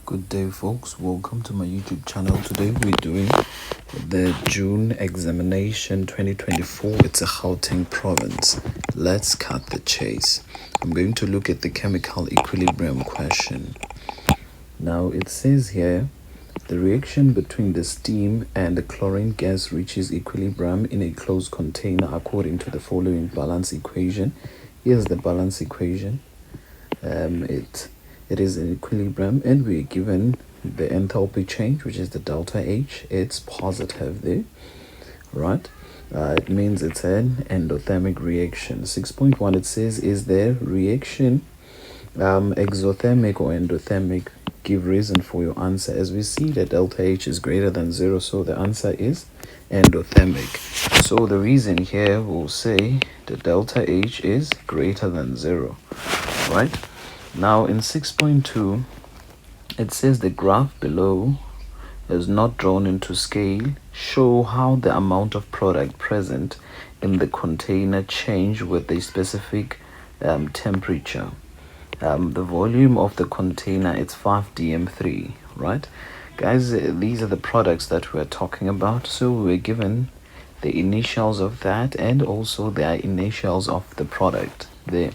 Good day, folks. Welcome to my YouTube channel. Today we're doing the June examination 2024. It's a Gauteng province. Let's cut the chase. I'm going to look at the chemical equilibrium question. Now it says here, the reaction between the steam and the chlorine gas reaches equilibrium in a closed container according to the following balance equation. Here's the balance equation. It is in equilibrium, and we're given the enthalpy change, which is the delta H. It's positive there, right? It means it's an endothermic reaction. 6.1, it says, is there reaction exothermic or endothermic? Give reason for your answer. As we see, the delta H is greater than 0, so the answer is endothermic. So the reason here will say the delta H is greater than 0, right? Now in 6.2, it says the graph below is not drawn into scale. Show how the amount of product present in the container change with a specific temperature. The volume of the container, it's 5 dm3, right? Guys, these are the products that we're talking about. So we're given the initials of that and also the initials of the product there.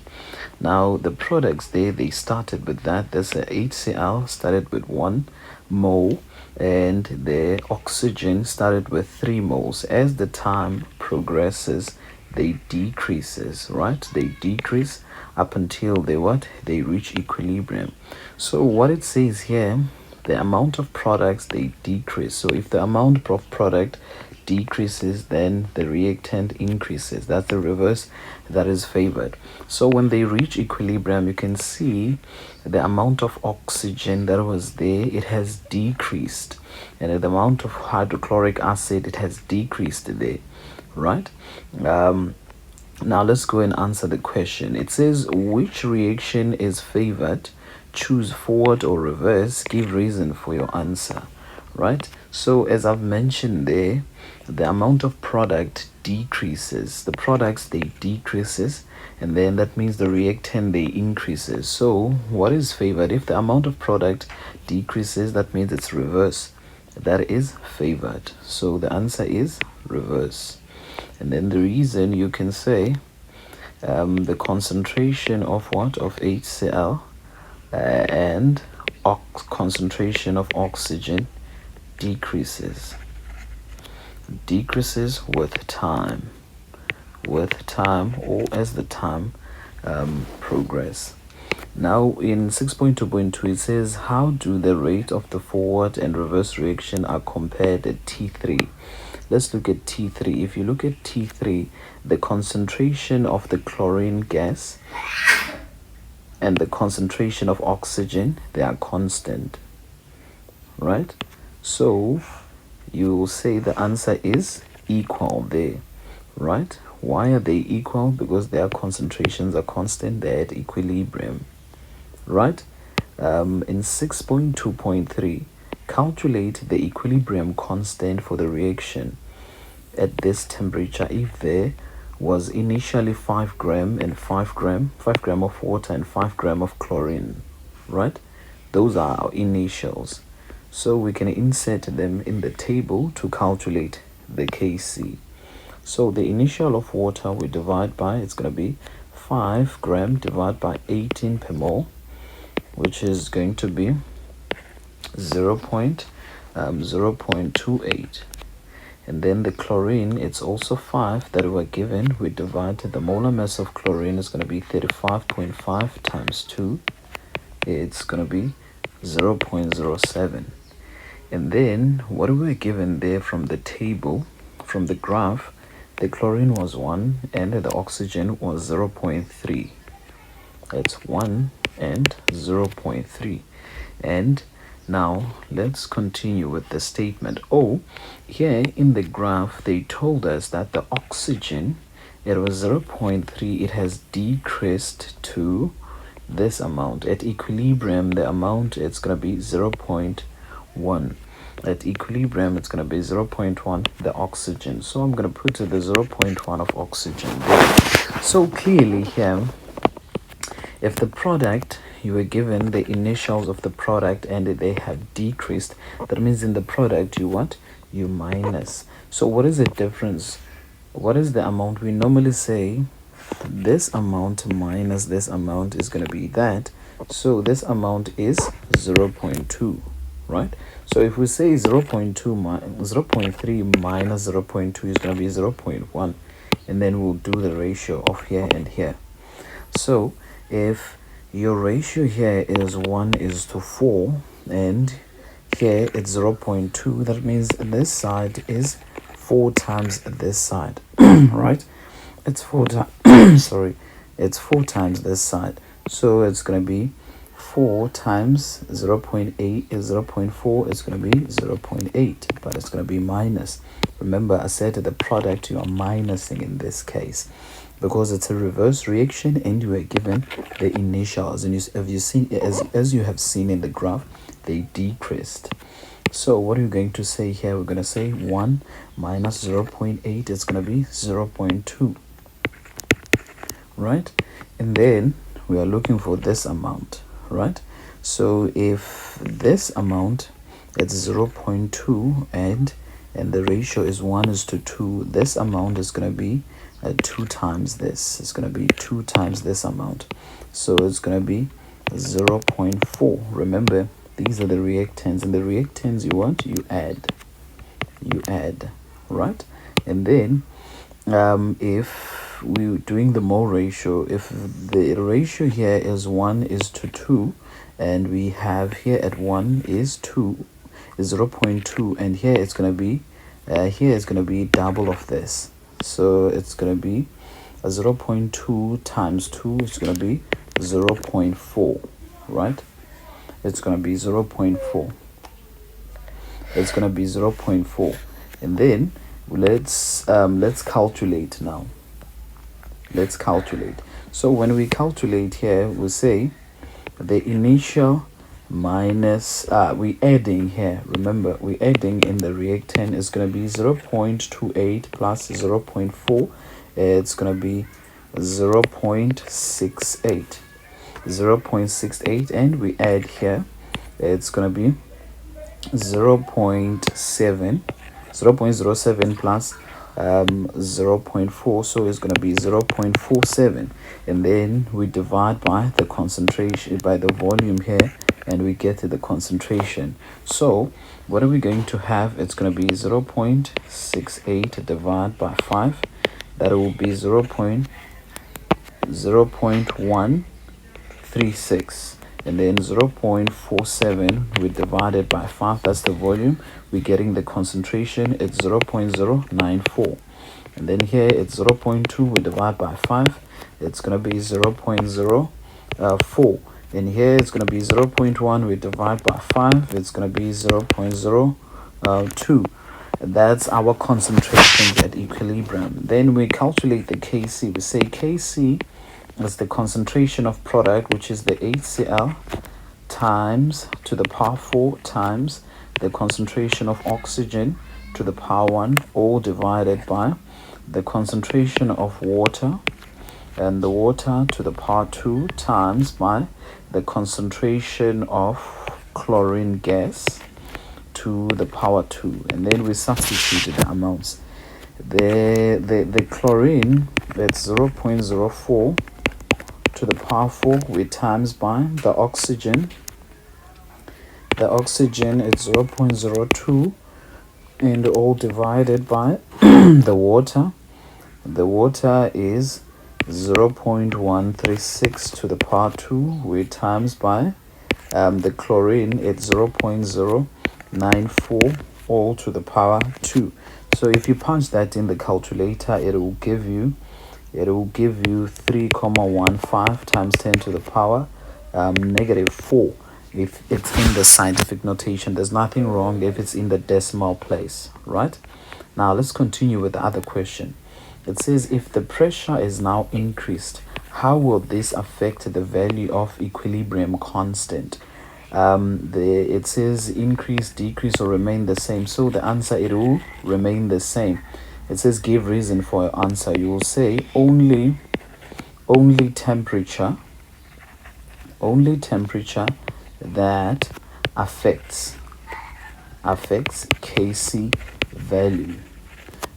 Now the products there, they started with that. There's a HCl started with 1 mole, and the oxygen started with 3 moles. As the time progresses, they decreases, right? They decrease up until they reach equilibrium. So what it says here, the amount of products, they decrease. So if the amount of product decreases, then the reactant increases. That's the reverse that is favored. So when they reach equilibrium, you can see the amount of oxygen that was there, it has decreased, and the amount of hydrochloric acid, it has decreased there, right? Now let's go and answer the question. It says, which reaction is favored? Choose forward or reverse. Give reason for your answer, right? So as I've mentioned there, the amount of product decreases. The products, they decreases, and then that means the reactant, they increases. So what is favored? If the amount of product decreases, that means it's reverse. That is favored. So the answer is reverse. And then the reason, you can say the concentration of what? Of HCl and concentration of oxygen decreases with time or as the time progress. Now in 6.2.2, it says, how do the rate of the forward and reverse reaction are compared at T3? Let's look at T3. If you look at T3, the concentration of the chlorine gas and the concentration of oxygen, they are constant, right? So you will say the answer is equal there, right? Why are they equal? Because their concentrations are constant, they're at equilibrium, right? In 6.2.3, calculate the equilibrium constant for the reaction at this temperature if there was initially 5 gram of water and 5 gram of chlorine, right? Those are our initials. So we can insert them in the table to calculate the Kc. So the initial of water we divide by, it's going to be 5 gram divided by 18 per mole, which is going to be 0.28. And then the chlorine, it's also 5 that we're given. We divide the molar mass of chlorine is going to be 35.5 times 2. It's going to be 0.07. And then what we're given there from the table, from the graph, the chlorine was 1 and the oxygen was 0.3. It's 1 and 0.3. And now let's continue with the statement. Oh, here in the graph, they told us that the oxygen, it was 0.3. It has decreased to this amount. At equilibrium, the amount, it's going to be 0.1. At equilibrium, it's going to be 0.1, the oxygen. So I'm going to put the 0.1 of oxygen there. So clearly here, if the product you were given the initials of the product and they have decreased. That means in the product you what? You minus. So what is the difference? What is the amount? We normally say this amount minus this amount is going to be that. So this amount is 0.2, right? So if we say 0.2 0.3 minus 0.2 is going to be 0.1, and then we'll do the ratio of here and here. So if your ratio here is 1:4 and here it's 0.2, that means this side is 4 times this side. Right? It's 4 times sorry, it's 4 times this side. So it's going to be 4 times 0.8 is 0.4. It's going to be 0.8, but it's going to be minus. Remember, I said the product you are minusing in this case because it's a reverse reaction and you are given the initials, and have you seen, as you have seen in the graph, they decreased. So what are you going to say here? We're going to say 1 minus 0.8 is going to be 0.2, right? And then we are looking for this amount, right? So if this amount is 0.2 and the ratio is 1:2, this amount is going to be 2 times this. It's going to be 2 times this amount. So it's going to be 0.4. Remember, these are the reactants, and the reactants you want, you add, right? And then if we're doing the mole ratio, if the ratio here is 1:2 and we have here at 1 is 0.2, and here it's going to be double of this. So it's going to be 0.2 times 2 is going to be 0.4, right? It's going to be 0.4. It's going to be 0.4. And then let's calculate now. Let's calculate. So when we calculate here, we say the initial minus we adding here. Remember, we adding in the reactant is going to be 0.28 plus 0.4. It's going to be 0.68, and we add here, it's going to be 0.07 plus 0.4, so it's going to be 0.47, and then we divide by the concentration, by the volume here, and we get to the concentration. So what are we going to have? It's going to be 0.68 divided by 5. That will be 0.136, and then 0.47 we divided by 5. That's the volume. We're getting the concentration. It's 0.094, and then here it's 0.2 we divide by 5. It's going to be 0.04, and here it's going to be 0.1 we divide by 5. It's going to be 0.02. That's our concentration at equilibrium. Then we calculate the Kc. We say Kc is the concentration of product, which is the HCl, times to the power 4 times the concentration of oxygen to the power 1, all divided by the concentration of water, and the water to the power 2 times by the concentration of chlorine gas to the power 2. And then we substitute the amounts. The chlorine, that's 0.04 to the power 4, we times by the oxygen. The oxygen is 0.02, and all divided by the water. The water is 0.136 to the power 2, we times by the chlorine, it's 0.094, all to the power 2. So if you punch that in the calculator, it will give you 3,15 times 10 to the power -4. If it's in the scientific notation, there's nothing wrong if it's in the decimal place, right? Now let's continue with the other question. It says, if the pressure is now increased, how will this affect the value of equilibrium constant? It says increase, decrease, or remain the same. So the answer, it will remain the same. It says give reason for your answer. You will say only temperature only temperature that affects Kc value.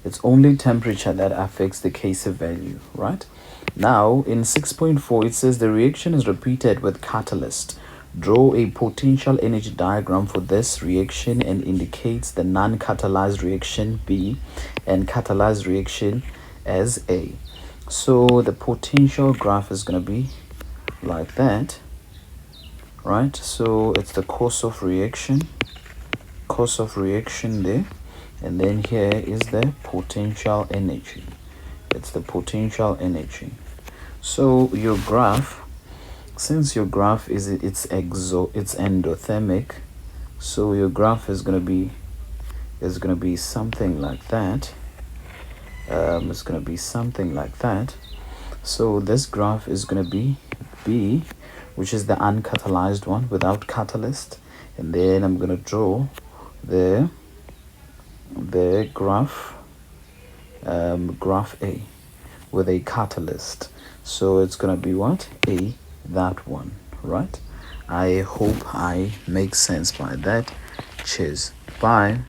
It's only temperature that affects the Kc value, right? Now in 6.4 it says the reaction is repeated with catalyst. Draw a potential energy diagram for this reaction and indicates the non-catalyzed reaction B and catalyzed reaction as A. So the potential graph is going to be like that, right? So it's the course of reaction there, and then here is the potential energy. It's the potential energy. So your graph, since your graph is it's endothermic, so your graph is gonna be something like that. It's gonna be something like that. So this graph is gonna be B, which is the uncatalyzed one without catalyst, and then I'm gonna draw the graph graph A with a catalyst. So it's gonna be what? A, that one, right? I hope I make sense by that. Cheers. Bye.